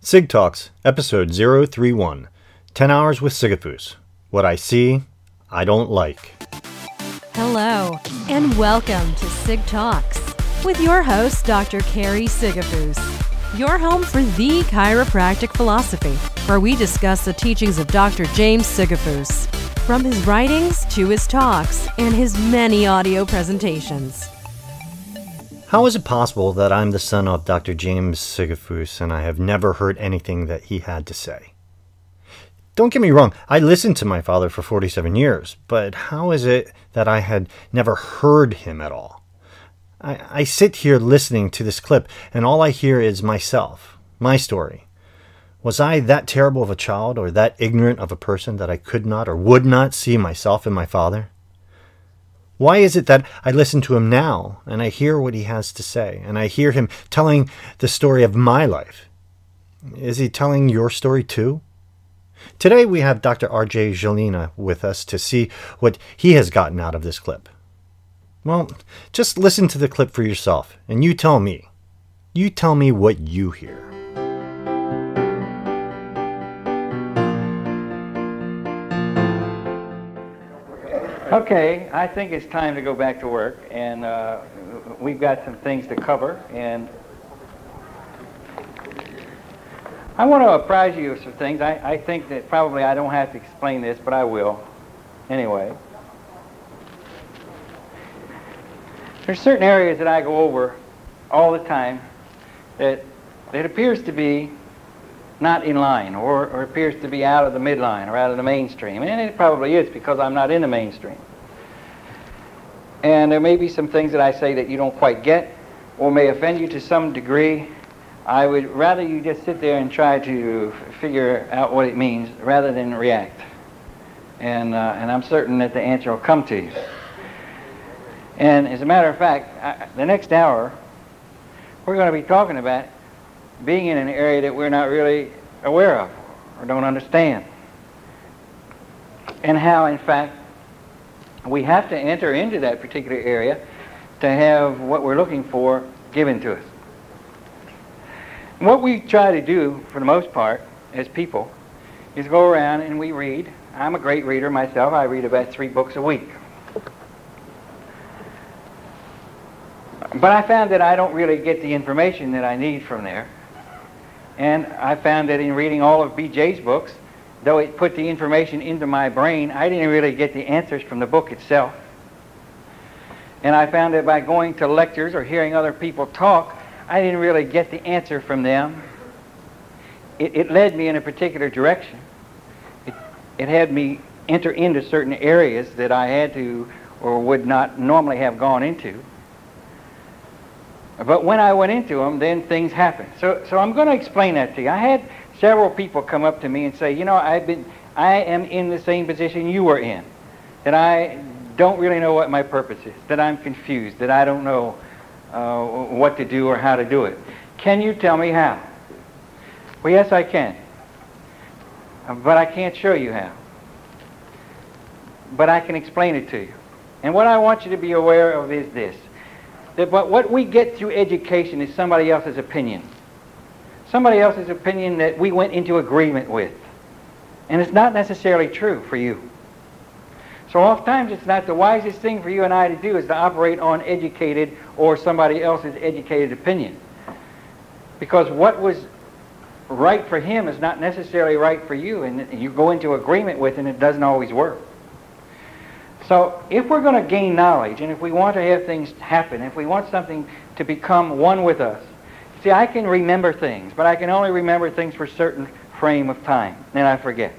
SigTalks, Episode 031, 10 Hours with Sigafoose. What I see, I don't like. Hello, and welcome to SigTalks with your host, Dr. Carrie Sigafoose. Your home for the chiropractic philosophy, where we discuss the teachings of Dr. James Sigafoose, from his writings to his talks and his many audio presentations. How is it possible that I'm the son of Dr. James Sigafoose and I have never heard anything that he had to say? Don't get me wrong, I listened to my father for 47 years, but how is it that I had never heard him at all? I sit here listening to this clip and all I hear is myself, my story. Was I that terrible of a child or that ignorant of a person that I could not or would not see myself in my father? Why is it that I listen to him now and I hear what he has to say and I hear him telling the story of my life? Is he telling your story too? Today we have Dr. R.J. Gelinas with us to see what he has gotten out of this clip. Well, just listen to the clip for yourself and you tell me. You tell me what you hear. Okay, I think it's time to go back to work, and we've got some things to cover, and I want to apprise you of some things. I think that probably I don't have to explain this, but I will anyway. There's certain areas that I go over all the time that appears to be not in line, or appears to be out of the midline or out of the mainstream. And it probably is because I'm not in the mainstream. And there may be some things that I say that you don't quite get or may offend you to some degree. I would rather you just sit there and try to figure out what it means rather than react. And I'm certain that the answer will come to you. And as a matter of fact, the next hour, we're going to be talking about being in an area that we're not really aware of or don't understand. And how, in fact, we have to enter into that particular area to have what we're looking for given to us. And what we try to do, for the most part, as people, is go around and we read. I'm a great reader myself. I read about 3 books a week. But I found that I don't really get the information that I need from there. And I found that in reading all of B.J.'s books, though it put the information into my brain, I didn't really get the answers from the book itself. And I found that by going to lectures or hearing other people talk, I didn't really get the answer from them. It led me in a particular direction. It had me enter into certain areas that I had to or would not normally have gone into. But when I went into them, then things happened. So I'm going to explain that to you. I had several people come up to me and say, you know, I am in the same position you were in, that I don't really know what my purpose is, that I'm confused, that I don't know what to do or how to do it. Can you tell me how? Well, yes, I can. But I can't show you how. But I can explain it to you. And what I want you to be aware of is this. That what we get through education is somebody else's opinion. Somebody else's opinion that we went into agreement with. And it's not necessarily true for you. So oftentimes it's not the wisest thing for you and I to do is to operate on educated or somebody else's educated opinion. Because what was right for him is not necessarily right for you, and you go into agreement with it and it doesn't always work. So if we're going to gain knowledge, and if we want to have things happen, if we want something to become one with us, see, I can remember things, but I can only remember things for a certain frame of time, then I forget.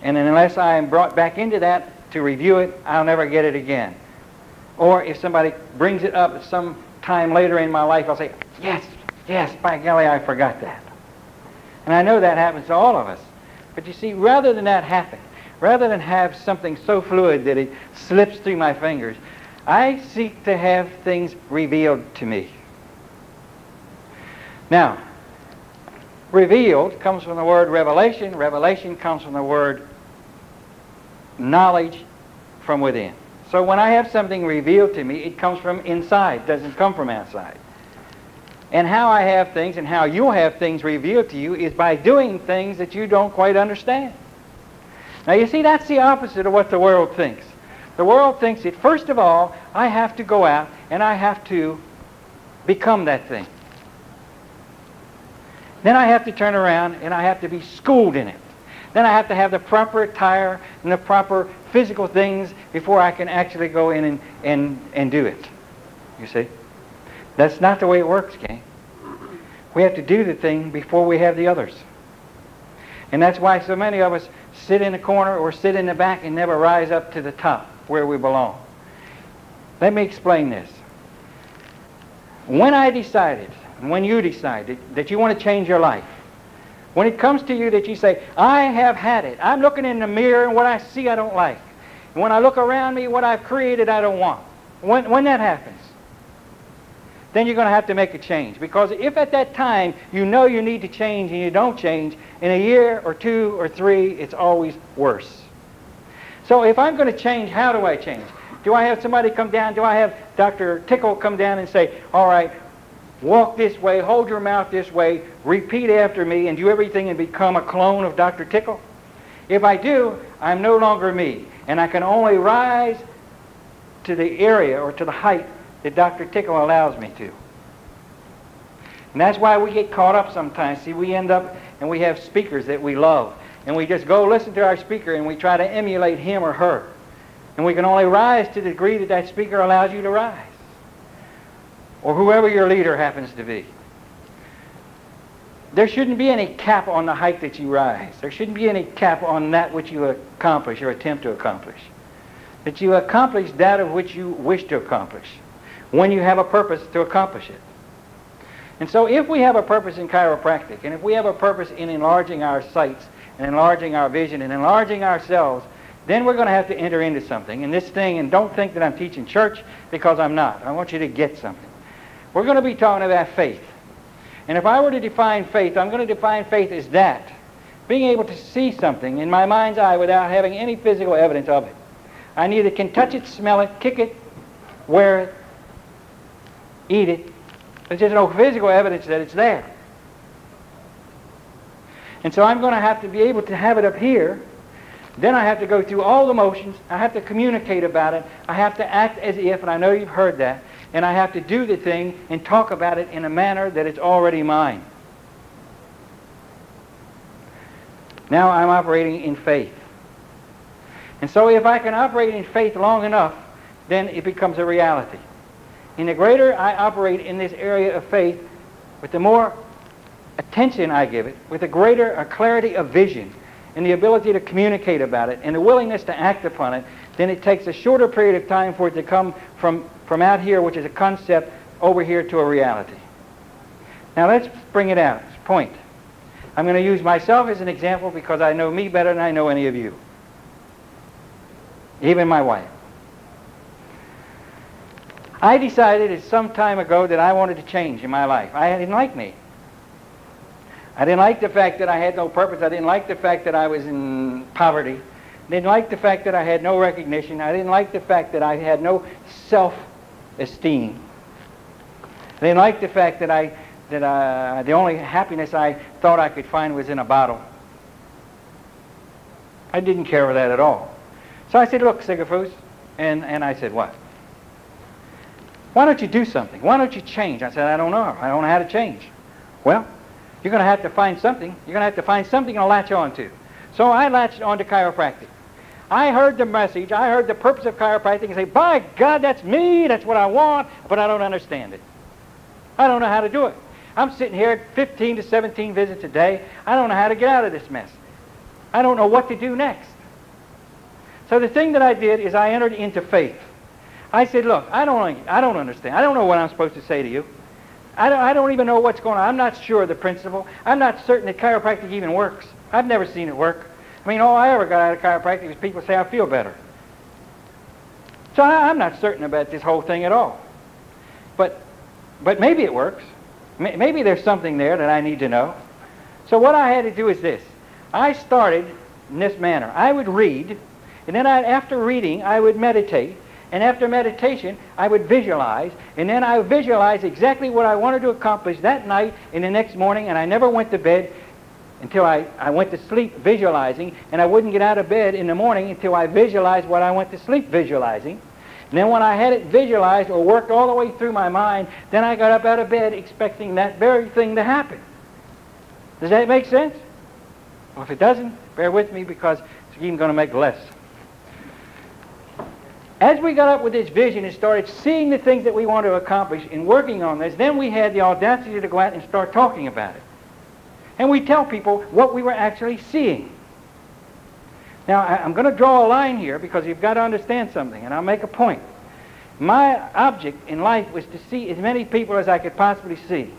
And then unless I am brought back into that to review it, I'll never get it again. Or if somebody brings it up at some time later in my life, I'll say, yes, by golly, I forgot that. And I know that happens to all of us. But you see, rather than that happen, rather than have something so fluid that it slips through my fingers, I seek to have things revealed to me. Now, revealed comes from the word revelation. Revelation comes from the word knowledge from within. So when I have something revealed to me, it comes from inside, doesn't come from outside. And how I have things and how you'll have things revealed to you is by doing things that you don't quite understand. Now you see, that's the opposite of what the world thinks. The world thinks that first of all, I have to go out and I have to become that thing. Then I have to turn around and I have to be schooled in it. Then I have to have the proper attire and the proper physical things before I can actually go in and do it. You see? That's not the way it works, gang. We have to do the thing before we have the others. And that's why so many of us sit in the corner or sit in the back and never rise up to the top where we belong. Let me explain this. When I decided, and when you decided that you want to change your life, when it comes to you that you say, I have had it. I'm looking in the mirror and what I see I don't like. And when I look around me, what I've created I don't want. When that happens, then you're going to have to make a change. Because if at that time you know you need to change and you don't change, in a year or 2 or 3, it's always worse. So if I'm going to change, how do I change? Do I have somebody come down? Do I have Dr. Tickle come down and say, all right, walk this way, hold your mouth this way, repeat after me, and do everything and become a clone of Dr. Tickle? If I do, I'm no longer me, and I can only rise to the area or to the height that Dr. Tickle allows me to. And that's why we get caught up sometimes. See, we end up and we have speakers that we love, and we just go listen to our speaker and we try to emulate him or her. And we can only rise to the degree that that speaker allows you to rise, or whoever your leader happens to be. There shouldn't be any cap on the height that you rise. There shouldn't be any cap on that which you accomplish or attempt to accomplish. That you accomplish that of which you wish to accomplish, when you have a purpose to accomplish it. And so if we have a purpose in chiropractic, and if we have a purpose in enlarging our sights, and enlarging our vision, and enlarging ourselves, then we're going to have to enter into something. And this thing, and don't think that I'm teaching church, because I'm not. I want you to get something. We're going to be talking about faith. And if I were to define faith, I'm going to define faith as that. Being able to see something in my mind's eye without having any physical evidence of it. I neither can touch it, smell it, kick it, wear it, eat it. There's just no physical evidence that it's there. And so I'm going to have to be able to have it up here. Then I have to go through all the motions. I have to communicate about it. I have to act as if, and I know you've heard that, and I have to do the thing and talk about it in a manner that it's already mine. Now I'm operating in faith. And so if I can operate in faith long enough, then it becomes a reality. And the greater I operate in this area of faith, with the more attention I give it, with the greater clarity of vision, and the ability to communicate about it, and the willingness to act upon it, then it takes a shorter period of time for it to come from out here, which is a concept, over here to a reality. Now let's bring it out. It's a point. I'm going to use myself as an example because I know me better than I know any of you. Even my wife. I decided some time ago that I wanted to change in my life. I didn't like me. I didn't like the fact that I had no purpose. I didn't like the fact that I was in poverty. I didn't like the fact that I had no recognition. I didn't like the fact that I had no self-esteem. I didn't like the fact that the only happiness I thought I could find was in a bottle. I didn't care for that at all. So I said, look, Sigafoose, and I said, what? Why don't you do something? Why don't you change? I said, I don't know. I don't know how to change. Well, you're going to have to find something. You're going to have to find something to latch on to. So I latched on to chiropractic. I heard the message. I heard the purpose of chiropractic and say, by God, that's me. That's what I want, but I don't understand it. I don't know how to do it. I'm sitting here at 15 to 17 visits a day. I don't know how to get out of this mess. I don't know what to do next. So the thing that I did is I entered into faith. I said, look, I don't understand. I don't know what I'm supposed to say to you. I don't even know what's going on. I'm not sure of the principle. I'm not certain that chiropractic even works. I've never seen it work. I mean, all I ever got out of chiropractic is people say I feel better. So I'm not certain about this whole thing at all. But maybe it works. Maybe there's something there that I need to know. So what I had to do is this. I started in this manner. I would read, and then after reading, I would meditate, And after meditation, I would visualize, and then I would visualize exactly what I wanted to accomplish that night and the next morning, and I never went to bed until I went to sleep visualizing, and I wouldn't get out of bed in the morning until I visualized what I went to sleep visualizing. And then when I had it visualized or worked all the way through my mind, then I got up out of bed expecting that very thing to happen. Does that make sense? Well, if it doesn't, bear with me because it's even going to make less. As we got up with this vision and started seeing the things that we want to accomplish and working on this, then we had the audacity to go out and start talking about it. And we tell people what we were actually seeing. Now, I'm going to draw a line here because you've got to understand something, and I'll make a point. My object in life was to see as many people as I could possibly see.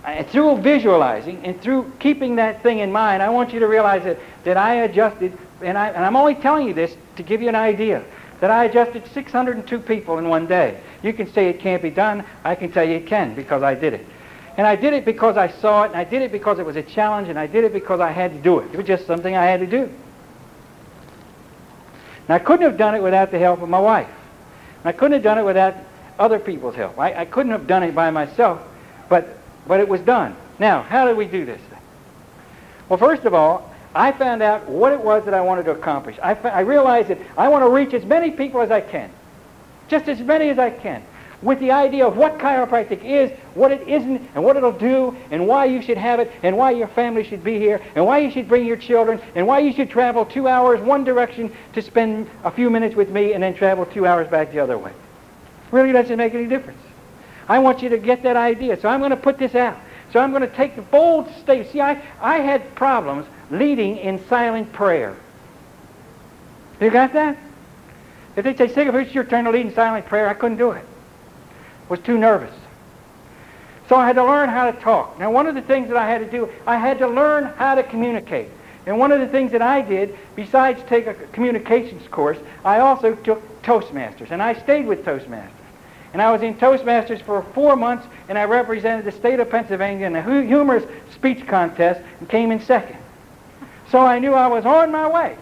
And through visualizing and through keeping that thing in mind, I want you to realize that I adjusted, and I'm only telling you this to give you an idea, that I adjusted 602 people in one day. You can say it can't be done. I can tell you it can because I did it. And I did it because I saw it, and I did it because it was a challenge, and I did it because I had to do it. It was just something I had to do. And I couldn't have done it without the help of my wife. And I couldn't have done it without other people's help. I couldn't have done it by myself, but it was done. Now, how did we do this thing? Well, first of all, I found out what it was that I wanted to accomplish. I realized that I want to reach as many people as I can, just as many as I can, with the idea of what chiropractic is, what it isn't, and what it'll do, and why you should have it, and why your family should be here, and why you should bring your children, and why you should travel 2 hours one direction to spend a few minutes with me and then travel 2 hours back the other way. Really doesn't make any difference. I want you to get that idea, so I'm going to put this out. So I'm going to take the bold step. See, I had problems leading in silent prayer. You got that? If they say, Sigafoose, it's your turn to lead in silent prayer, I couldn't do it. Was too nervous. So I had to learn how to talk. Now, one of the things that I had to do, I had to learn how to communicate. And one of the things that I did, besides take a communications course, I also took Toastmasters. And I stayed with Toastmasters. And I was in Toastmasters for 4 months, and I represented the state of Pennsylvania in a humorous speech contest and came in second. So I knew I was on my way.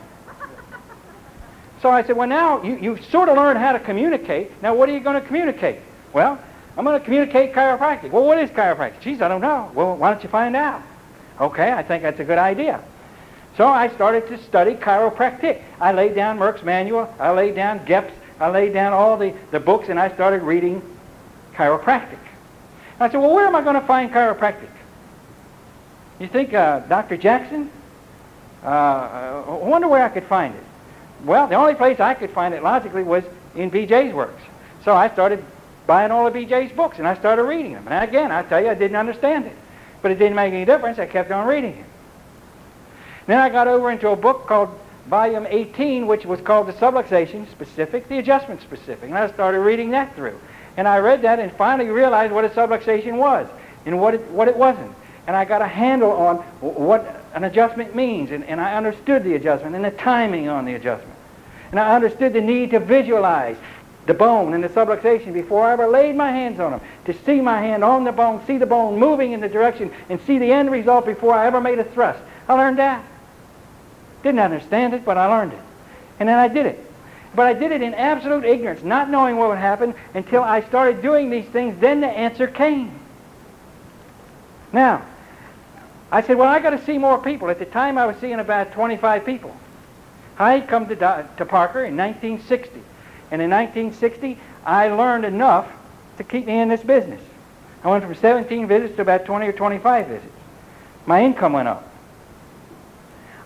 So I said, well, now you sort of learned how to communicate. Now, what are you going to communicate? Well, I'm going to communicate chiropractic. Well, what is chiropractic? Geez, I don't know. Well, why don't you find out? Okay, I think that's a good idea. So I started to study chiropractic. I laid down Merck's manual. I laid down Gep's. I laid down all the books, and I started reading chiropractic. And I said, well, where am I going to find chiropractic? You think Dr. Jackson? I wonder where I could find it. Well, the only place I could find it logically was in BJ's works. So I started buying all of BJ's books, and I started reading them. And again, I tell you, I didn't understand it. But it didn't make any difference. I kept on reading it. Then I got over into a book called Volume 18, which was called the Subluxation Specific, the Adjustment Specific. And I started reading that through. And I read that and finally realized what a subluxation was and what it wasn't. And I got a handle on what an adjustment means. And I understood the adjustment and the timing on the adjustment. And I understood the need to visualize the bone and the subluxation before I ever laid my hands on them, to see my hand on the bone, see the bone moving in the direction, and see the end result before I ever made a thrust. I learned that. Didn't understand it, but I learned it. And then I did it. But I did it in absolute ignorance, not knowing what would happen until I started doing these things. Then the answer came. Now, I said, well, I got to see more people. At the time, I was seeing about 25 people. I come to Parker in 1960. And in 1960, I learned enough to keep me in this business. I went from 17 visits to about 20 or 25 visits. My income went up.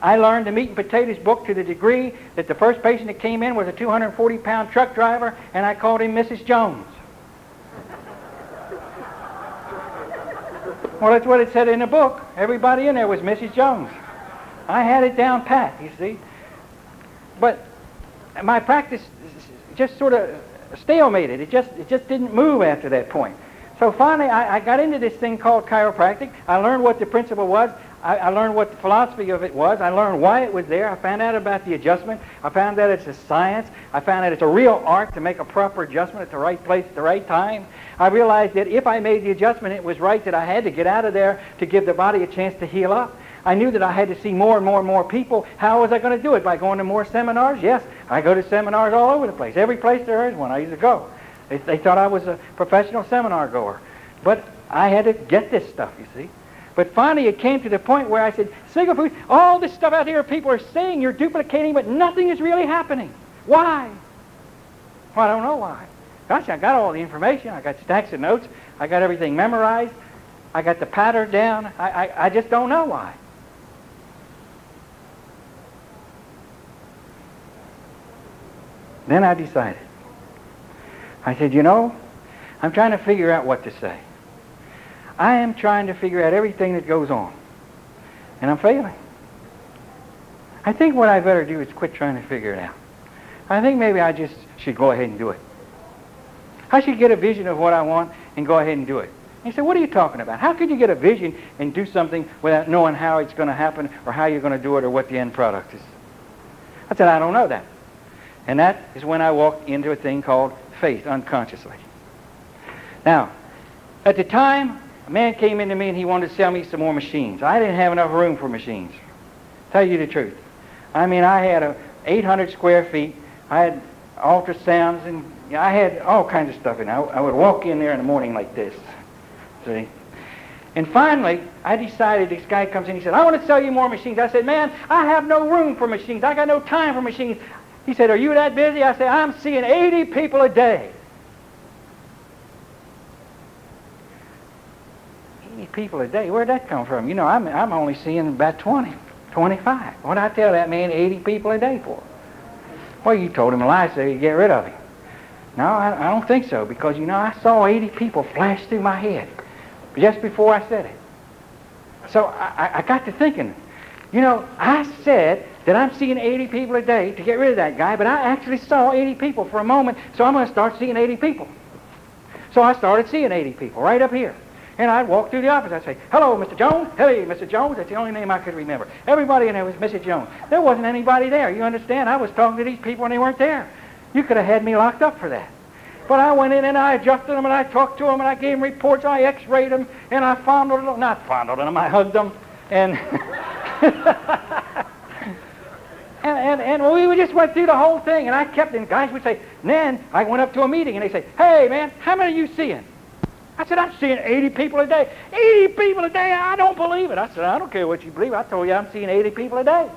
I learned the meat and potatoes book to the degree that the first patient that came in was a 240-pound truck driver, and I called him Mrs. Jones. Well, that's what it said in the book. Everybody in there was Mrs. Jones. I had it down pat, you see. But my practice just sort of stalemated. It just didn't move after that point. So finally, I got into this thing called chiropractic. I learned what the principle was. I learned what the philosophy of it was. I learned why it was there. I found out about the adjustment. I found that it's a science. I found that it's a real art to make a proper adjustment at the right place at the right time. I realized that if I made the adjustment, it was right, that I had to get out of there to give the body a chance to heal up. I knew that I had to see more and more and more people. How was I going to do it? By going to more seminars? Yes, I go to seminars all over the place. Every place there is one, I used to go. They thought I was a professional seminar goer. But I had to get this stuff, you see. But finally it came to the point where I said, Sigafoose, all this stuff out here people are saying you're duplicating, but nothing is really happening. Why? Well, I don't know why. Gosh, I got all the information. I got stacks of notes. I got everything memorized. I got the pattern down. I just don't know why. Then I decided. I said, you know, I'm trying to figure out what to say. I am trying to figure out everything that goes on. And I'm failing. I think what I better do is quit trying to figure it out. I think maybe I just should go ahead and do it. I should get a vision of what I want and go ahead and do it. And he said, what are you talking about? How could you get a vision and do something without knowing how it's going to happen or how you're going to do it or what the end product is? I said, I don't know that. And that is when I walked into a thing called faith unconsciously. Now, at the time, a man came into me and he wanted to sell me some more machines. I didn't have enough room for machines. Tell you the truth. I mean, I had 800 square feet. I had ultrasounds and I had all kinds of stuff in there. I would walk in there in the morning like this. See? And finally, I decided, this guy comes in, he said, I want to sell you more machines. I said, man, I have no room for machines. I got no time for machines. He said, are you that busy? I said, I'm seeing 80 people a day. 80 people a day? Where'd that come from? You know, I'm only seeing about 20, 25. What did I tell that man 80 people a day for? Well, you told him a lie so you get rid of him. No, I don't think so, because, you know, I saw 80 people flash through my head just before I said it. So I got to thinking, you know, I said that I'm seeing 80 people a day to get rid of that guy, but I actually saw 80 people for a moment, so I'm going to start seeing 80 people. So I started seeing 80 people right up here. And I'd walk through the office. I'd say, hello, Mr. Jones. Hey, Mr. Jones. That's the only name I could remember. Everybody in there was Mrs. Jones. There wasn't anybody there. You understand? I was talking to these people and they weren't there. You could have had me locked up for that. But I went in and I adjusted them and I talked to them and I gave them reports. I x-rayed them and I fondled them. Not fondled them. I hugged them. And and we just went through the whole thing. And I kept, and guys would say, then I went up to a meeting and they say, hey, man, how many are you seeing? I said, I'm seeing 80 people a day. 80 people a day? I don't believe it. I said, I don't care what you believe. I told you I'm seeing 80 people a day.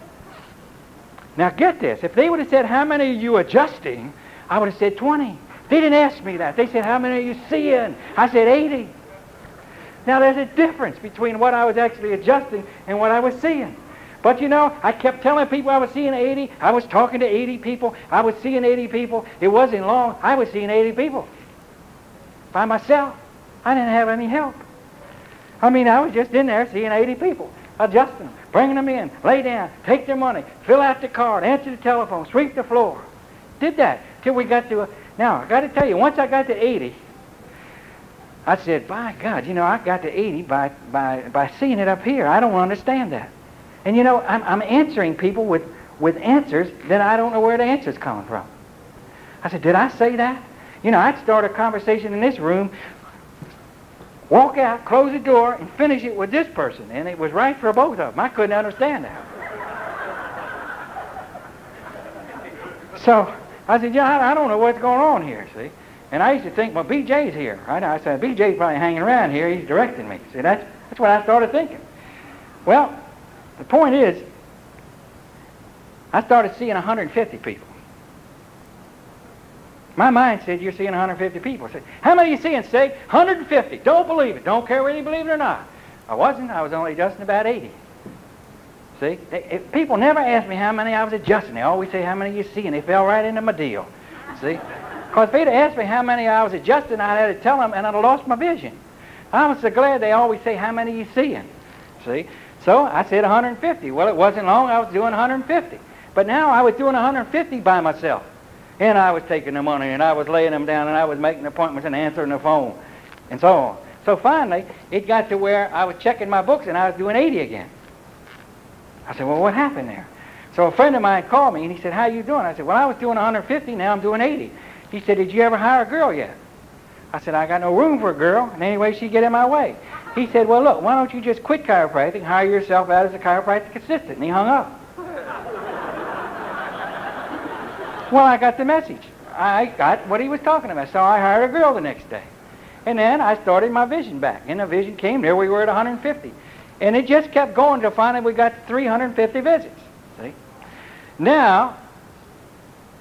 Now get this. If they would have said, how many are you adjusting? I would have said 20. They didn't ask me that. They said, how many are you seeing? I said 80. Now there's a difference between what I was actually adjusting and what I was seeing. But you know, I kept telling people I was seeing 80. I was talking to 80 people. I was seeing 80 people. It wasn't long. I was seeing 80 people. By myself. I didn't have any help. I mean, I was just in there seeing 80 people, adjusting them, bringing them in, lay down, take their money, fill out the card, answer the telephone, sweep the floor. Did that till we got to now, I got to tell you, once I got to 80, I said, by God, you know, I got to 80 by seeing it up here. I don't understand that. And you know, I'm answering people with answers that I don't know where the answer's coming from. I said, did I say that? You know, I'd start a conversation in this room, walk out, close the door, and finish it with this person. And it was right for both of them. I couldn't understand that. So I said, yeah, I don't know what's going on here, see. And I used to think, well, BJ's here. Right? I said, BJ's probably hanging around here. He's directing me. See, that's what I started thinking. Well, the point is, I started seeing 150 people. My mind said, you're seeing 150 people. I said, how many are you seeing, Sig? 150. Don't believe it. Don't care whether you believe it or not. I wasn't. I was only adjusting about 80. See? People never ask me how many I was adjusting. They always say, how many you see? And they fell right into my deal. See? Because if they'd asked me how many I was adjusting, I'd have to tell them, and I'd have lost my vision. I was so glad they always say, how many you seeing? See? So I said 150. Well, it wasn't long. I was doing 150. But now I was doing 150 by myself. And I was taking the money, and I was laying them down, and I was making appointments and answering the phone, and so on. So finally, it got to where I was checking my books, and I was doing 80 again. I said, well, what happened there? So a friend of mine called me, and he said, how you doing? I said, well, I was doing 150, now I'm doing 80. He said, did you ever hire a girl yet? I said, I got no room for a girl, and any way she'd get in my way. He said, well, look, why don't you just quit chiropractic and hire yourself out as a chiropractic assistant? And he hung up. Well, I got the message. I got what he was talking about. So I hired a girl the next day. And then I started my vision back. And the vision came. There we were at 150. And it just kept going until finally we got 350 visits. See? Now,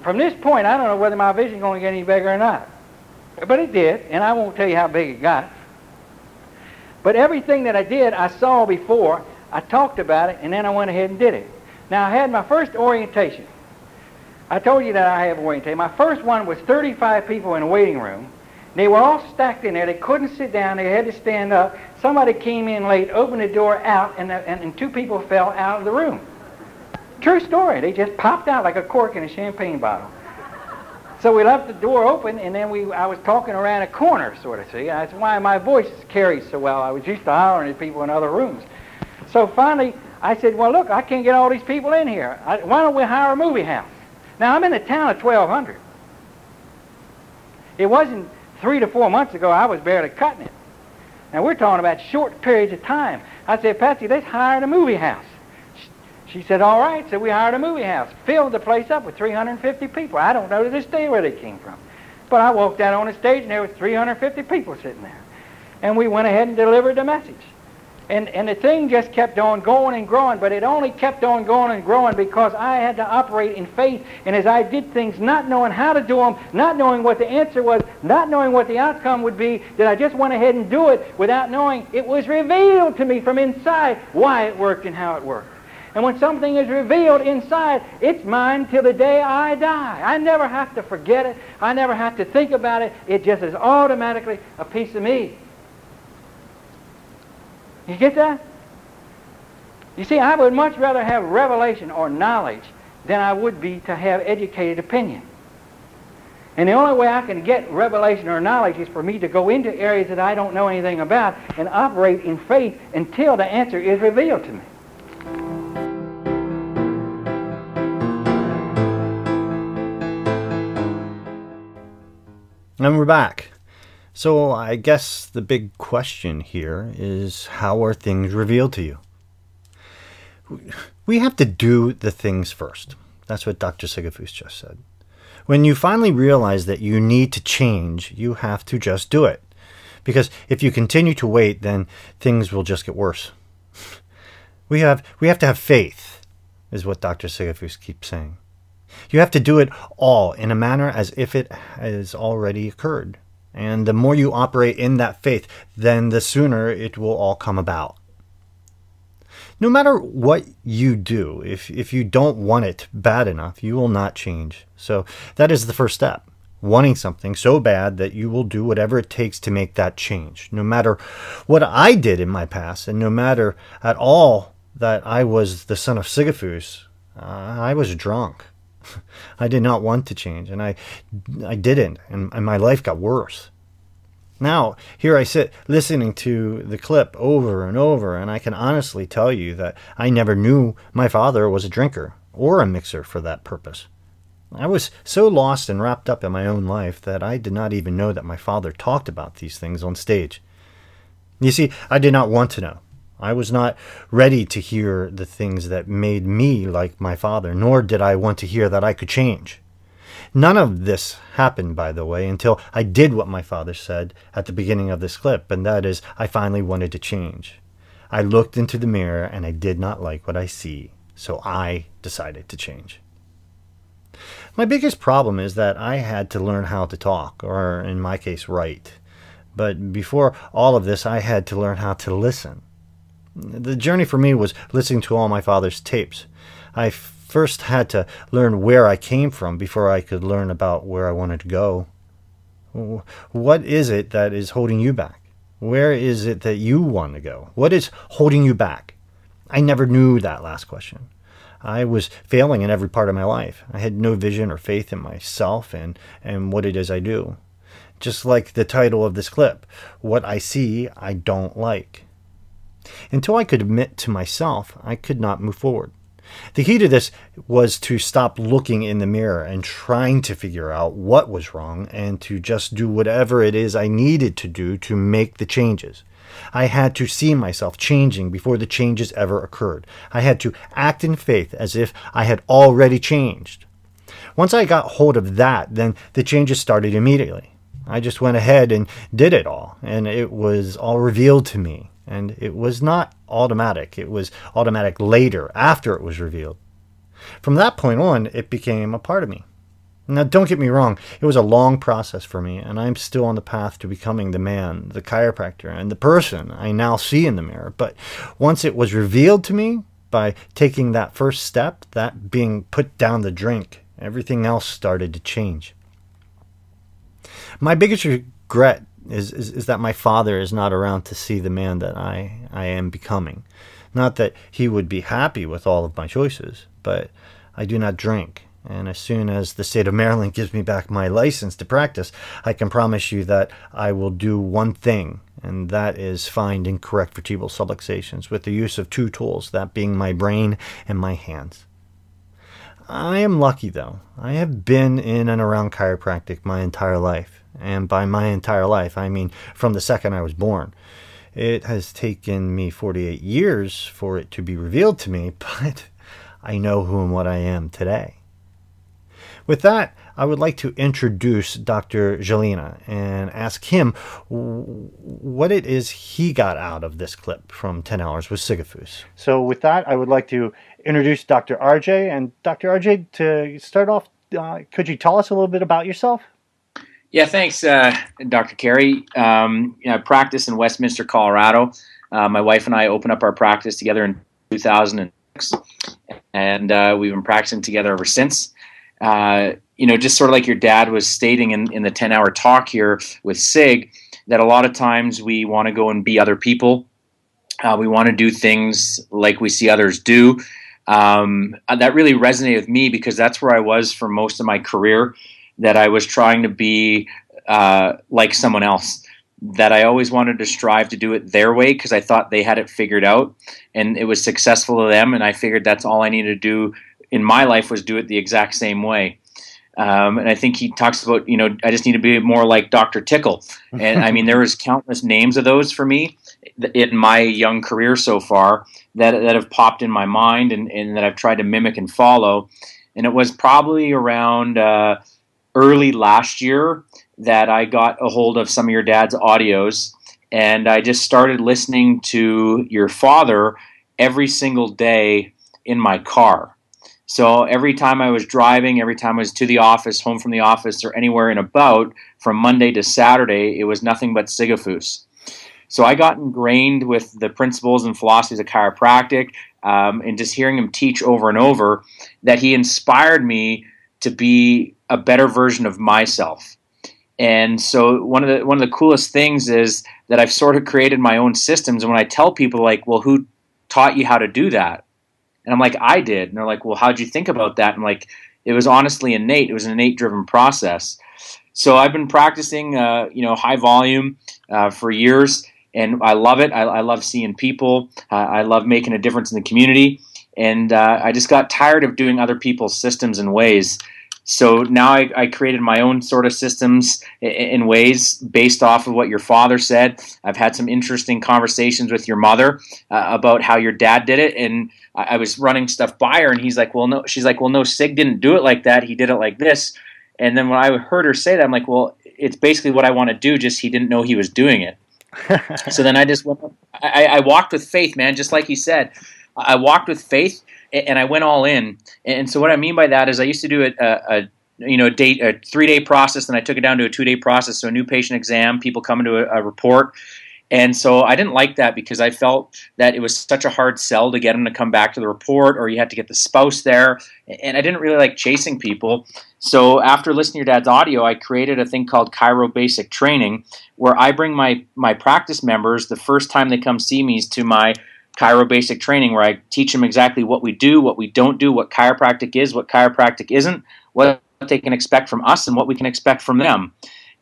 from this point, I don't know whether my vision is going to get any bigger or not. But it did. And I won't tell you how big it got. But everything that I did, I saw before. I talked about it. And then I went ahead and did it. Now, I had my first orientation. I told you that I have orientation. My first one was 35 people in a waiting room. They were all stacked in there. They couldn't sit down. They had to stand up. Somebody came in late, opened the door out, and two people fell out of the room. True story. They just popped out like a cork in a champagne bottle. So we left the door open, and then I was talking around a corner, sort of, see. That's why my voice carries so well. I was used to hollering at people in other rooms. So finally, I said, well, look, I can't get all these people in here. Why don't we hire a movie house? Now, I'm in a town of 1,200. It wasn't 3 to 4 months ago I was barely cutting it. Now, we're talking about short periods of time. I said, Patsy, let's hire a movie house. She said, all right. So we hired a movie house. Filled the place up with 350 people. I don't know to this day where they came from. But I walked out on the stage and there was 350 people sitting there. And we went ahead and delivered the message. And the thing just kept on going and growing, but it only kept on going and growing because I had to operate in faith. And as I did things, not knowing how to do them, not knowing what the answer was, not knowing what the outcome would be, that I just went ahead and do it without knowing it was revealed to me from inside why it worked and how it worked. And when something is revealed inside, it's mine till the day I die. I never have to forget it. I never have to think about it. It just is automatically a piece of me. You get that? You see, I would much rather have revelation or knowledge than I would be to have educated opinion. And the only way I can get revelation or knowledge is for me to go into areas that I don't know anything about and operate in faith until the answer is revealed to me. And we're back. So I guess the big question here is, how are things revealed to you? We have to do the things first. That's what Dr. Sigafoose just said. When you finally realize that you need to change, you have to just do it. Because if you continue to wait, then things will just get worse. We have to have faith, is what Dr. Sigafoose keeps saying. You have to do it all in a manner as if it has already occurred. And the more you operate in that faith, then the sooner it will all come about. No matter what you do, if you don't want it bad enough, you will not change. So that is the first step. Wanting something so bad that you will do whatever it takes to make that change. No matter what I did in my past, and no matter at all that I was the son of Sigafoose, I was drunk. I did not want to change, and I didn't, and my life got worse. Now, here I sit listening to the clip over and over, and I can honestly tell you that I never knew my father was a drinker, or a mixer for that purpose. I was so lost and wrapped up in my own life that I did not even know that my father talked about these things on stage. You see, I did not want to know. I was not ready to hear the things that made me like my father, nor did I want to hear that I could change. None of this happened, by the way, until I did what my father said at the beginning of this clip, and that is, I finally wanted to change. I looked into the mirror and I did not like what I see, so I decided to change. My biggest problem is that I had to learn how to talk, or in my case, write. But before all of this, I had to learn how to listen. The journey for me was listening to all my father's tapes. I first had to learn where I came from before I could learn about where I wanted to go. What is it that is holding you back? Where is it that you want to go? What is holding you back? I never knew that last question. I was failing in every part of my life. I had no vision or faith in myself and what it is I do. Just like the title of this clip, what I see, I don't like. Until I could admit to myself, I could not move forward. The key to this was to stop looking in the mirror and trying to figure out what was wrong and to just do whatever it is I needed to do to make the changes. I had to see myself changing before the changes ever occurred. I had to act in faith as if I had already changed. Once I got hold of that, then the changes started immediately. I just went ahead and did it all, and it was all revealed to me. And it was not automatic. It was automatic later, after it was revealed. From that point on, it became a part of me. Now, don't get me wrong, it was a long process for me, and I'm still on the path to becoming the man, the chiropractor, and the person I now see in the mirror. But once it was revealed to me, by taking that first step, that being put down the drink, everything else started to change. My biggest regret is that my father is not around to see the man that I am becoming. Not that he would be happy with all of my choices, but I do not drink. And as soon as the state of Maryland gives me back my license to practice, I can promise you that I will do one thing, and that is find incorrect vertebral subluxations with the use of two tools, that being my brain and my hands. I am lucky, though. I have been in and around chiropractic my entire life. And by my entire life, I mean from the second I was born. It has taken me 48 years for it to be revealed to me, but I know who and what I am today. With that, I would like to introduce Dr. Gelina and ask him what it is he got out of this clip from 10 Hours with Sigafoose. So with that, I would like to introduce Dr. RJ. And Dr. RJ, to start off, could you tell us a little bit about yourself? Yeah, thanks, Dr. Carey. I practice in Westminster, Colorado. My wife and I opened up our practice together in 2006, and we've been practicing together ever since. Just sort of like your dad was stating in the 10-hour talk here with Sig, that a lot of times we want to go and be other people. We want to do things like we see others do. That really resonated with me because that's where I was for most of my career, that I was trying to be like someone else, that I always wanted to strive to do it their way because I thought they had it figured out and it was successful to them, and I figured that's all I needed to do in my life was do it the exact same way. And I think he talks about, I just need to be more like Dr. Tickle. And I mean, there was countless names of those for me in my young career so far that have popped in my mind and that I've tried to mimic and follow. And it was probably around early last year that I got a hold of some of your dad's audios, and I just started listening to your father every single day in my car. So every time I was driving, every time I was to the office, home from the office, or anywhere and about, from Monday to Saturday, it was nothing but Sigafoose. So I got ingrained with the principles and philosophies of chiropractic, and just hearing him teach over and over, that he inspired me to be a better version of myself. And so one of the coolest things is that I've sort of created my own systems. And when I tell people, like, well, who taught you how to do that? And I'm like, I did. And they're like, well, how'd you think about that? And like, it was honestly innate. It was an innate-driven process. So I've been practicing, high volume for years, and I love it. I love seeing people. I love making a difference in the community. And I just got tired of doing other people's systems and ways. So now I created my own sort of systems in ways based off of what your father said. I've had some interesting conversations with your mother about how your dad did it, and I was running stuff by her, and she's like, well, no, Sig didn't do it like that. He did it like this. And then when I heard her say that, I'm like, well, it's basically what I want to do, just he didn't know he was doing it. So then I walked with faith, man, just like you said. I walked with faith, and I went all in. And so what I mean by that is I used to do a 3-day process, and I took it down to a 2-day process. So a new patient exam, people come into a report. And so I didn't like that because I felt that it was such a hard sell to get them to come back to the report, or you had to get the spouse there. And I didn't really like chasing people. So after listening to your dad's audio, I created a thing called Chiro Basic Training, where I bring my practice members the first time they come see me to my Chiro Basic Training, where I teach them exactly what we do, what we don't do, what chiropractic is, what chiropractic isn't, what they can expect from us, and what we can expect from them.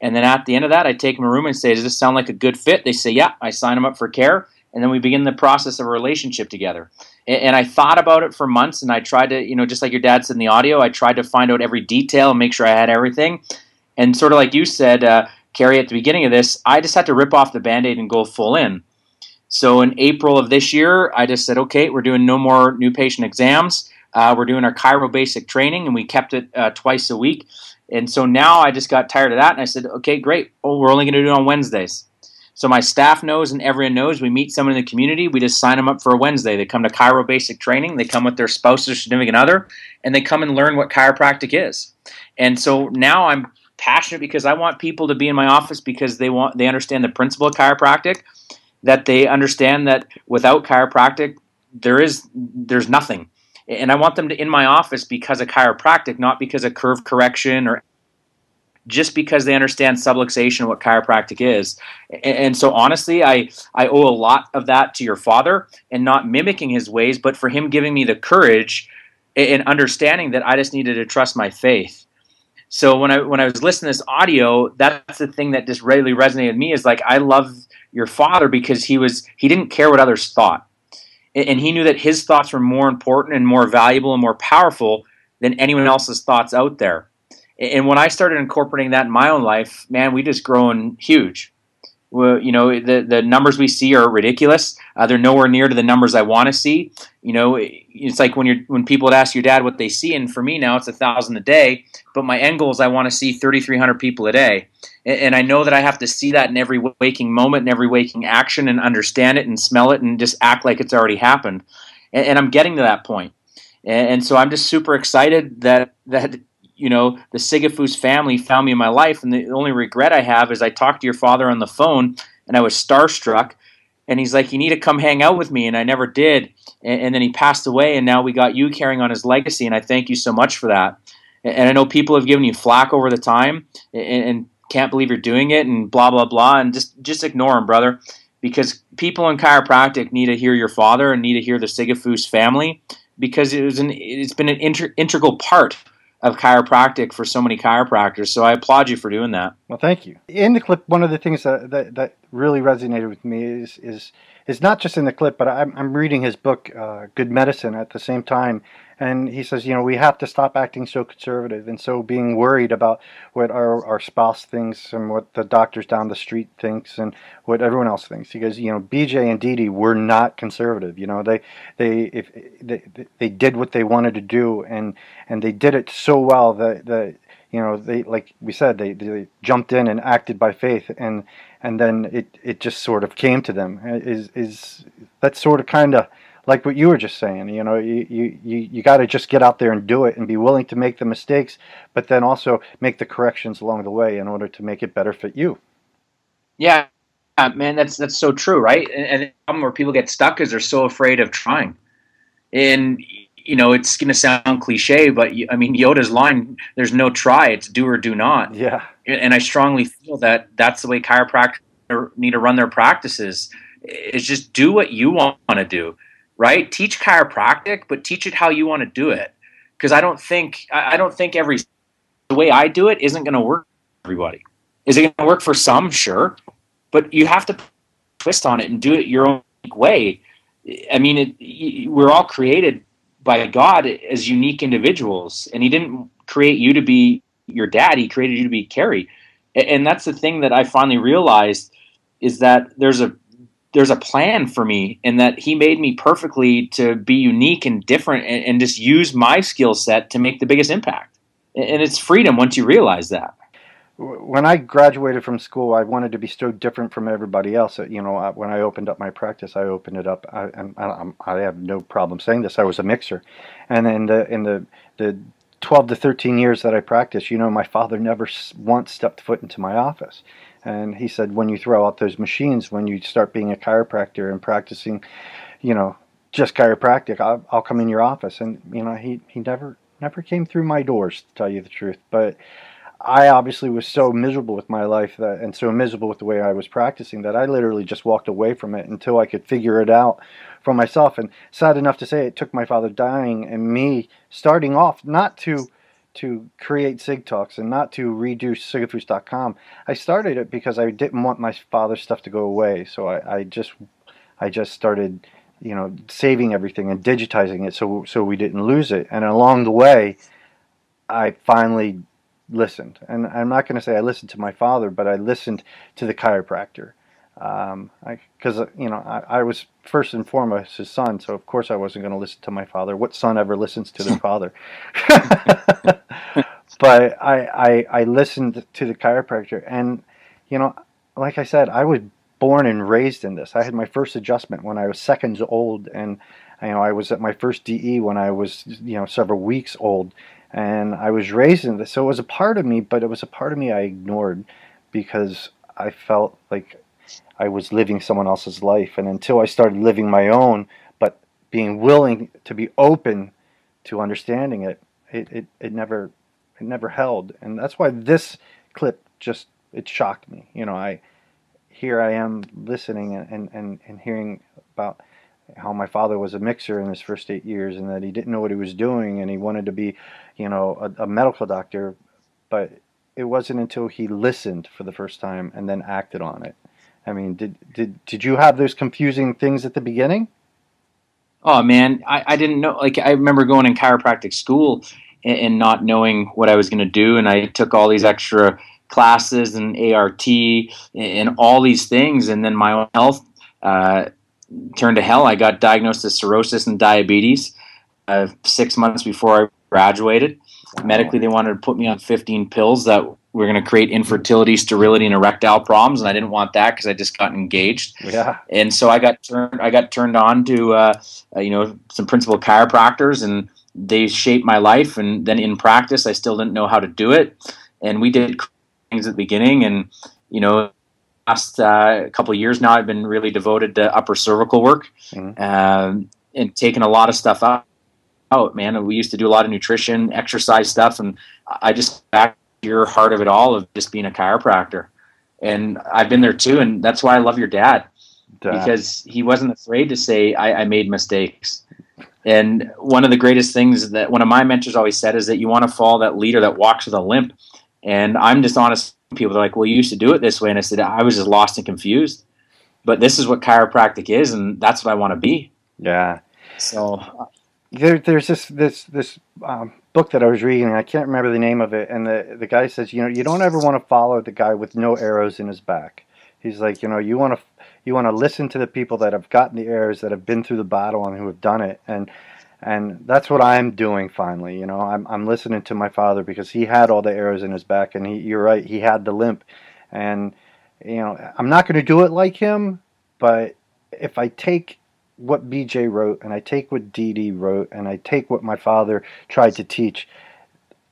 And then at the end of that, I take them in a room and say, does this sound like a good fit? They say, yeah. I sign them up for care, and then we begin the process of a relationship together. And I thought about it for months, and I tried to, just like your dad said in the audio, I tried to find out every detail and make sure I had everything. And sort of like you said, Carrie, at the beginning of this, I just had to rip off the Band-Aid and go full in. So in April of this year, I just said, okay, we're doing no more new patient exams. We're doing our chiro basic training, and we kept it twice a week. And so now I just got tired of that, and I said, okay, great. Oh, we're only going to do it on Wednesdays. So my staff knows and everyone knows we meet someone in the community. We just sign them up for a Wednesday. They come to chiro basic training. They come with their spouse or significant other, and they come and learn what chiropractic is. And so now I'm passionate because I want people to be in my office because they understand the principle of chiropractic, that they understand that without chiropractic, there's nothing. And I want them to in my office because of chiropractic, not because of curve correction or just because they understand subluxation, what chiropractic is. And so honestly, I owe a lot of that to your father, and not mimicking his ways, but for him giving me the courage and understanding that I just needed to trust my faith. So when I was listening to this audio, that's the thing that just really resonated with me, is like, I love your father because he didn't care what others thought. And he knew that his thoughts were more important and more valuable and more powerful than anyone else's thoughts out there. And when I started incorporating that in my own life, man, we just grown huge. Well, the numbers we see are ridiculous. They're nowhere near to the numbers I want to see. It's like when people would ask your dad what they see, and for me now it's 1,000 a day. But my end goal is I want to see 3,300 people a day, and I know that I have to see that in every waking moment, in every waking action, and understand it and smell it and just act like it's already happened. And I'm getting to that point, and so I'm just super excited that the Sigafoose family found me in my life, and the only regret I have is I talked to your father on the phone, and I was starstruck, and he's like, you need to come hang out with me, and I never did, and then he passed away, and now we got you carrying on his legacy, and I thank you so much for that. And I know people have given you flack over the time, and can't believe you're doing it, and blah, blah, blah, and just ignore them, brother, because people in chiropractic need to hear your father and need to hear the Sigafoose family, because it's been an integral part of chiropractic for so many chiropractors. So I applaud you for doing that. Well, thank you. In the clip, one of the things that really resonated with me is not just in the clip, but I'm reading his book, Good Medicine, at the same time. And he says, we have to stop acting so conservative and so being worried about what our spouse thinks and what the doctors down the street thinks and what everyone else thinks. He goes, BJ and Dee Dee were not conservative. They did what they wanted to do, and they did it so well that they, like we said, they jumped in and acted by faith, and then it just sort of came to them. Is that sort of kind of like what you were just saying? You got to just get out there and do it, and be willing to make the mistakes, but then also make the corrections along the way in order to make it better fit you. Yeah, man, that's so true, right? And the problem where people get stuck is they're so afraid of trying. And it's going to sound cliche, but Yoda's line, there's no try, it's do or do not. Yeah. And I strongly feel that that's the way chiropractors need to run their practices, is just do what you want to do, right? Teach chiropractic, but teach it how you want to do it. Because I don't think the way I do it isn't going to work for everybody. Is it going to work for some? Sure. But you have to twist on it and do it your own way. We're all created by God as unique individuals, and he didn't create you to be your dad. He created you to be Carrie. And that's the thing that I finally realized, is that there's a plan for me, and that he made me perfectly to be unique and different, and just use my skill set to make the biggest impact. And it's freedom once you realize that. When I graduated from school, I wanted to be so different from everybody else. When I opened up my practice, I opened it up. I have no problem saying this. I was a mixer, and in the 12 to 13 years that I practiced, my father never once stepped foot into my office. And he said, when you throw out those machines, when you start being a chiropractor and practicing, just chiropractic, I'll come in your office. And he never came through my doors, to tell you the truth. But I obviously was so miserable with my life and so miserable with the way I was practicing that I literally just walked away from it until I could figure it out for myself. And sad enough to say, it took my father dying and me starting off not to create SigTalks and not to redo Sigafoose.com. I started it because I didn't want my father's stuff to go away. So I just started saving everything and digitizing it so we didn't lose it. And along the way, I finally listened. And I'm not going to say I listened to my father, but I listened to the chiropractor. Because I was first and foremost his son, so of course I wasn't going to listen to my father. What son ever listens to their father? But I listened to the chiropractor, and like I said, I was born and raised in this. I had my first adjustment when I was seconds old, and I was at my first DE when I was several weeks old, and I was raised in this. So it was a part of me, but it was a part of me I ignored because I felt like I was living someone else's life. And until I started living my own, but being willing to be open to understanding it, it never held. And that's why this clip it shocked me. Here I am listening and hearing about how my father was a mixer in his first 8 years, and that he didn't know what he was doing, and he wanted to be, a medical doctor. But it wasn't until he listened for the first time and then acted on it. I mean, did you have those confusing things at the beginning? Oh man, I didn't know. Like, I remember going in chiropractic school and not knowing what I was going to do, and I took all these extra classes and ART and all these things, and then my own health turned to hell. I got diagnosed with cirrhosis and diabetes 6 months before I graduated. Wow. Medically, they wanted to put me on 15 pills that were going to create infertility, sterility, and erectile problems, and I didn't want that because I just got engaged. Yeah. And so I got turned on to some principal chiropractors, and they shaped my life. And then in practice, I still didn't know how to do it. And we did things at the beginning, and last couple of years now, I've been really devoted to upper cervical work, and taking a lot of stuff out. Man, we used to do a lot of nutrition, exercise stuff, and I just back to your heart of it all of just being a chiropractor. And I've been there too, and that's why I love your dad. Because he wasn't afraid to say, I made mistakes. And one of the greatest things that one of my mentors always said is that you want to follow that leader that walks with a limp. And I'm just honest. People are like, well, you used to do it this way. And I said, I was just lost and confused. But this is what chiropractic is, and that's what I want to be. Yeah. So there's this book that I was reading, and I can't remember the name of it. And the guy says, you don't ever want to follow the guy with no arrows in his back. He's like, you want to listen to the people that have gotten the arrows, that have been through the battle, and who have done it. And that's what I'm doing finally. I'm listening to my father because he had all the arrows in his back, and you're right, he had the limp. And I'm not going to do it like him, but if I take what BJ wrote, and I take what DD wrote, and I take what my father tried to teach,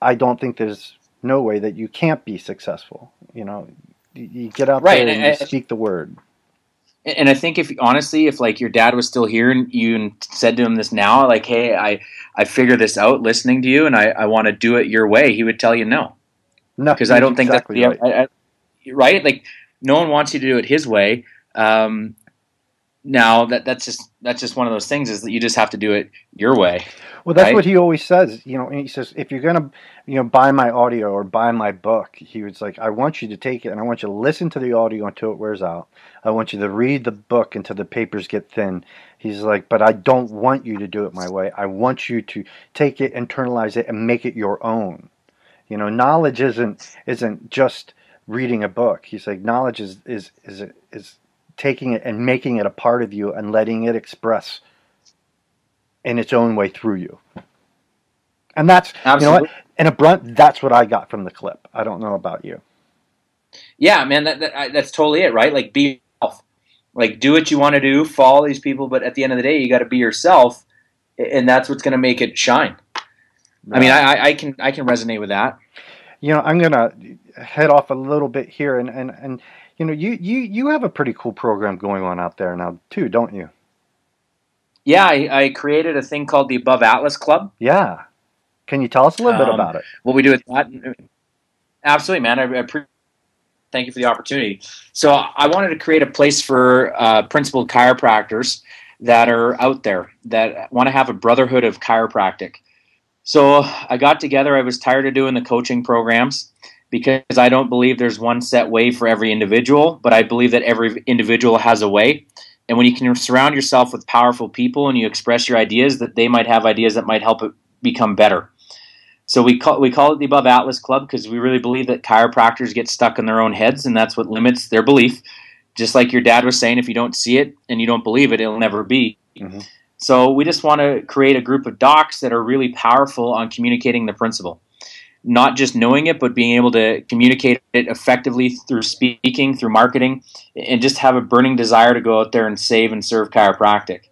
I don't think there's no way that you can't be successful. You get out there and you speak the word. And I think if like your dad was still here and you said to him this now, like, hey, I figured this out listening to you, and I want to do it your way, he would tell you no. No, because I don't think exactly that's right. Right? Like, no one wants you to do it his way. Now that's just one of those things, is that you just have to do it your way. Well, that's right? what he always says. And he says, if you're gonna buy my audio or buy my book, he was like, I want you to take it and I want you to listen to the audio until it wears out. I want you to read the book until the papers get thin. He's like, but I don't want you to do it my way. I want you to take it, internalize it, and make it your own. Knowledge isn't just reading a book. He's like, knowledge is taking it and making it a part of you and letting it express in its own way through you. And that's, Absolutely. In a brunt, that's what I got from the clip. I don't know about you. Yeah, man, that's totally it, right? Like, be yourself. Like, do what you want to do, follow these people, but at the end of the day, you got to be yourself, and that's what's going to make it shine. Right. I mean, I can resonate with that. I'm going to head off a little bit here, and you have a pretty cool program going on out there now too, don't you? Yeah, I created a thing called the Above Atlas Club. Yeah. Can you tell us a little bit about it? What we do with that? Absolutely, man. I thank you for the opportunity. So I wanted to create a place for principal chiropractors that are out there that want to have a brotherhood of chiropractic. So I got together. I was tired of doing the coaching programs because I don't believe there's one set way for every individual, but I believe that every individual has a way. And when you can surround yourself with powerful people and you express your ideas, that they might have ideas that might help it become better. So we call it the Above Atlas Club because we really believe that chiropractors get stuck in their own heads, and that's what limits their belief. Just like your dad was saying, if you don't see it and you don't believe it, it'll never be. Mm-hmm. So we just want to create a group of docs that are really powerful on communicating the principle. Not just knowing it, but being able to communicate it effectively through speaking, through marketing, and just have a burning desire to go out there and save and serve chiropractic.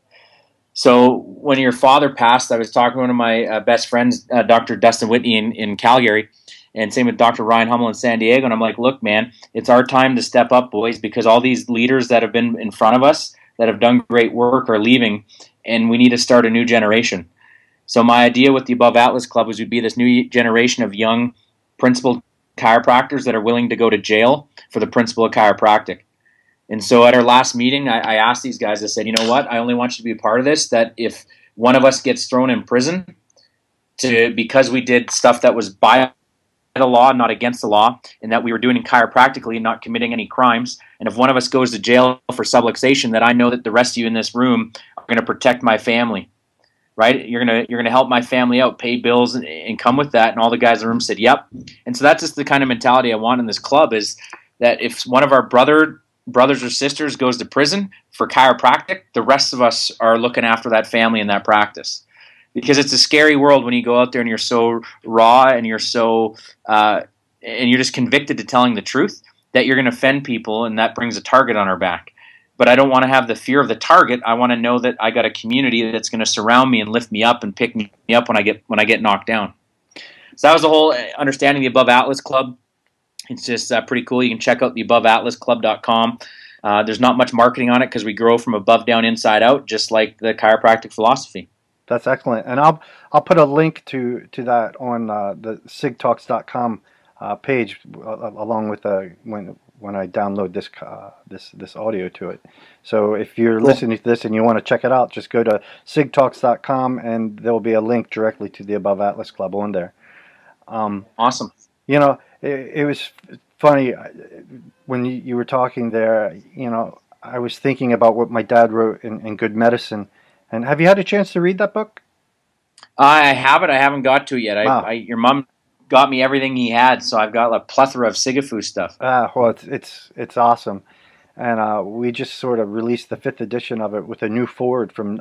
So when your father passed, I was talking to one of my best friends, Dr. Dustin Whitney in Calgary, and same with Dr. Ryan Hummel in San Diego. And I'm like, look, man, it's our time to step up, boys, because all these leaders that have been in front of us that have done great work are leaving, and we need to start a new generation. So my idea with the Above Atlas Club was we'd be this new generation of young principled chiropractors that are willing to go to jail for the principle of chiropractic. And so at our last meeting, I asked these guys, I said, you know what, I only want you to be a part of this, that if one of us gets thrown in prison because we did stuff that was by the law, not against the law, and that we were doing it chiropractically, not committing any crimes, and if one of us goes to jail for subluxation, that I know that the rest of you in this room are going to protect my family. Right? You're gonna help my family out, pay bills, and come with that. And all the guys in the room said, yep. And so that's just the kind of mentality I want in this club, is that if one of our brothers or sisters goes to prison for chiropractic, the rest of us are looking after that family and that practice. Because it's a scary world when you go out there and you're so raw and you're so and you're just convicted to telling the truth, that you're going to offend people, and that brings a target on our back. But I don't want to have the fear of the target. I want to know that I got a community that's going to surround me and lift me up and pick me up when I get knocked down. So that was the whole understanding the Above Atlas Club. It's just pretty cool. You can check out the aboveatlasclub.com. There's not much marketing on it because we grow from above down, inside out, just like the chiropractic philosophy. That's excellent, and I'll put a link to that on the SigTalks.com page along with when I download this audio to it. So if you're listening to this and you want to check it out, just go to SigTalks.com and there'll be a link directly to the Above Atlas Club on there. Awesome. You know, it was funny when you were talking there. You know, I was thinking about what my dad wrote in Good Medicine. And have you had a chance to read that book? I haven't. I haven't got to it yet. Wow. Your mom got me everything he had, so I've got a plethora of Sigafoose stuff. Well, it's awesome, and we just sort of released the 5th edition of it with a new foreword from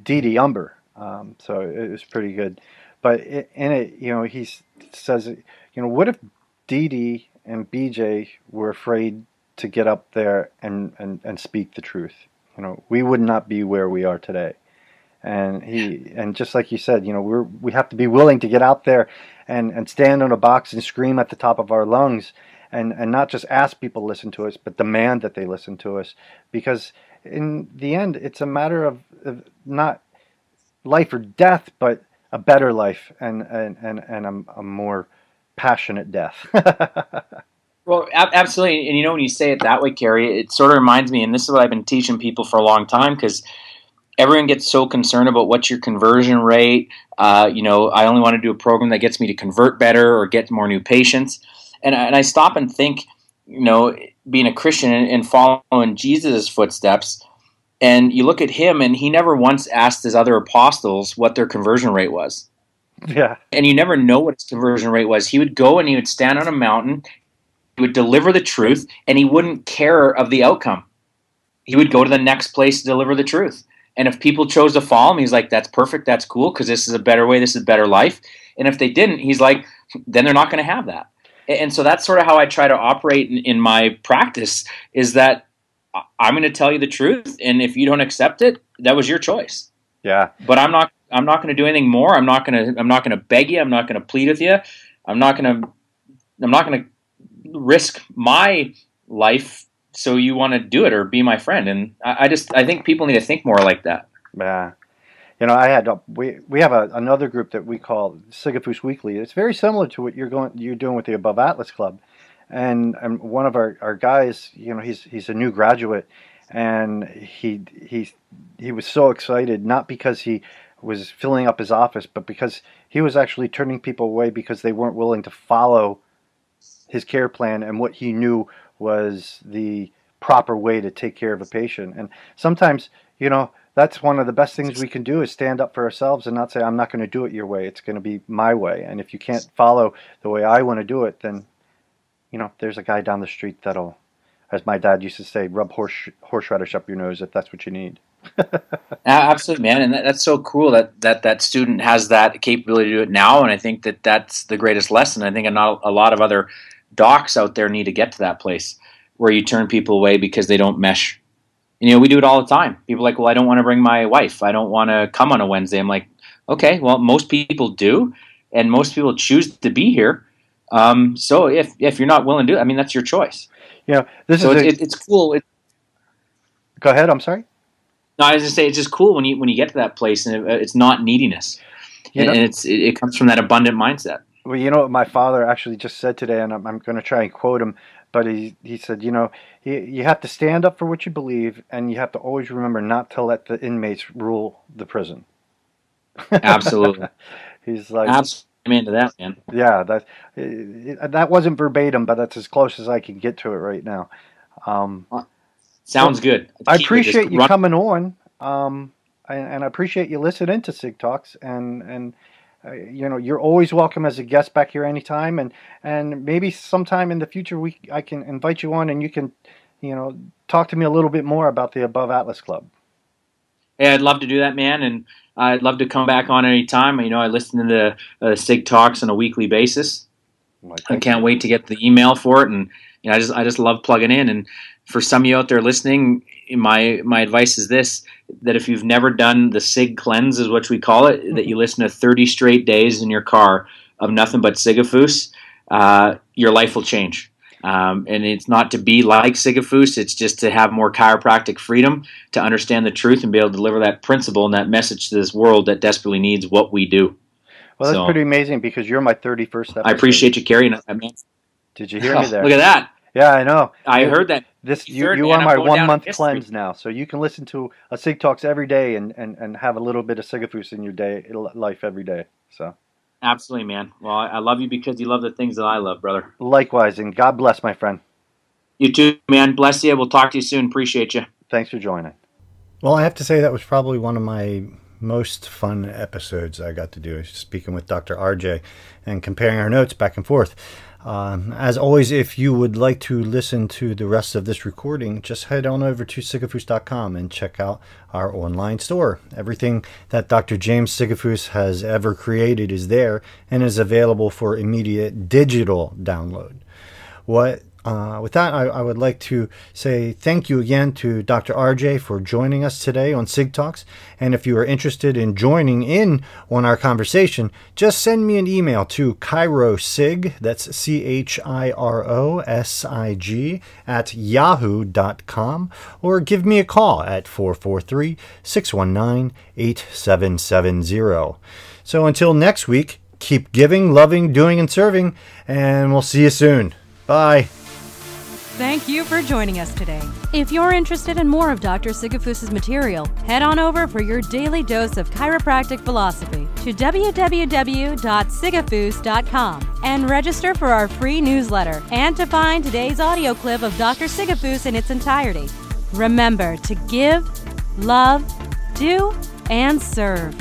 Dee Umber, so it was pretty good. But in it, you know, he says, you know, what if Dee and BJ were afraid to get up there and speak the truth? You know, we would not be where we are today. And just like you said, you know, we have to be willing to get out there and stand on a box and scream at the top of our lungs and not just ask people to listen to us, but demand that they listen to us, because in the end it's a matter of not life or death, but a better life and a more passionate death. Well, absolutely. And you know, when you say it that way, Carrie, it sort of reminds me, and this is what I've been teaching people for a long time, because everyone gets so concerned about what's your conversion rate. You know, I only want to do a program that gets me to convert better or get more new patients. And I stop and think, you know, being a Christian and following Jesus' footsteps, and you look at him, and he never once asked his other apostles what their conversion rate was. Yeah. And you never know what his conversion rate was. He would go and he would stand on a mountain, he would deliver the truth, and he wouldn't care of the outcome. He would go to the next place to deliver the truth. And if people chose to follow him, he's like, that's perfect, that's cool, because this is a better way, this is a better life. And if they didn't, he's like, then they're not going to have that. And so that's sort of how I try to operate in my practice, is that I'm going to tell you the truth, and if you don't accept it, that was your choice. Yeah. But I'm not going to do anything more. I'm not going to beg you. I'm not going to plead with you. I'm not going to risk my life so you want to do it or be my friend. And I think people need to think more like that. Yeah. You know, we have another group that we call Sigafoose Weekly. It's very similar to what you're doing with the Above Atlas Club. And one of our guys, you know, he's a new graduate, and he was so excited, not because he was filling up his office, but because he was actually turning people away because they weren't willing to follow his care plan and what he knew was the proper way to take care of a patient. And sometimes, you know, that's one of the best things we can do, is stand up for ourselves and not say, I'm not going to do it your way, it's going to be my way. And if you can't follow the way I want to do it, then, you know, there's a guy down the street that'll as my dad used to say, rub horseradish up your nose if that's what you need. Absolutely, man, and that's so cool that student has that capability to do it now, and I think that's the greatest lesson. I think a lot of other docs out there need to get to that place where you turn people away because they don't mesh. You know, we do it all the time. People are like, well, I don't want to bring my wife. I don't want to come on a Wednesday. I'm like, okay, well, most people do, and most people choose to be here. So if you're not willing to do it, I mean, that's your choice. You know, it's cool. Go ahead. I'm sorry. No, I was just say it's just cool when you get to that place, and it's not neediness, and it comes from that abundant mindset. Well, you know what my father actually just said today, and I'm going to try and quote him, but he said, you know, you have to stand up for what you believe, and you have to always remember not to let the inmates rule the prison. Absolutely. He's like, absolutely, I'm into that, man. Yeah, that wasn't verbatim, but that's as close as I can get to it right now. Sounds good. I appreciate you coming on, and I appreciate you listening to SigTalks, and you know, you're always welcome as a guest back here anytime, and maybe sometime in the future I can invite you on, and you can, you know, talk to me a little bit more about the Above Atlas Club. Hey, I'd love to do that, man, and I'd love to come back on any time. You know, I listen to the SigTalks on a weekly basis. I can't wait to get the email for it, and you know, I just love plugging in. And for some of you out there listening, my advice is this: that if you've never done the Sig Cleanse, is what we call it, that you listen to 30 straight days in your car of nothing but Sigafoose, your life will change. And it's not to be like Sigafoose, it's just to have more chiropractic freedom, to understand the truth and be able to deliver that principle and that message to this world that desperately needs what we do. Well, that's pretty amazing, because you're my 31st episode. I appreciate you carrying that, man. Did you hear me there? Look at that. Yeah, I know. I heard that. You are my 1 month cleanse now, so you can listen to a SigTalks every day and have a little bit of Sigafoose in your life every day. So. Absolutely, man. Well, I love you because you love the things that I love, brother. Likewise, and God bless, my friend. You too, man. Bless you. We'll talk to you soon. Appreciate you. Thanks for joining. Well, I have to say that was probably one of my most fun episodes I got to do, speaking with Dr. RJ and comparing our notes back and forth. As always, if you would like to listen to the rest of this recording, just head on over to Sigafoose.com and check out our online store. Everything that Dr. James Sigafoose has ever created is there and is available for immediate digital download. With that, I would like to say thank you again to Dr. RJ for joining us today on SigTalks. And if you are interested in joining in on our conversation, just send me an email to ChiroSig, that's ChiroSig, at yahoo.com, or give me a call at 443-619-8770. So until next week, keep giving, loving, doing, and serving, and we'll see you soon. Bye. Thank you for joining us today. If you're interested in more of Dr. Sigafoose's material, head on over for your daily dose of chiropractic philosophy to www.sigafoose.com and register for our free newsletter and to find today's audio clip of Dr. Sigafoose in its entirety. Remember to give, love, do, and serve.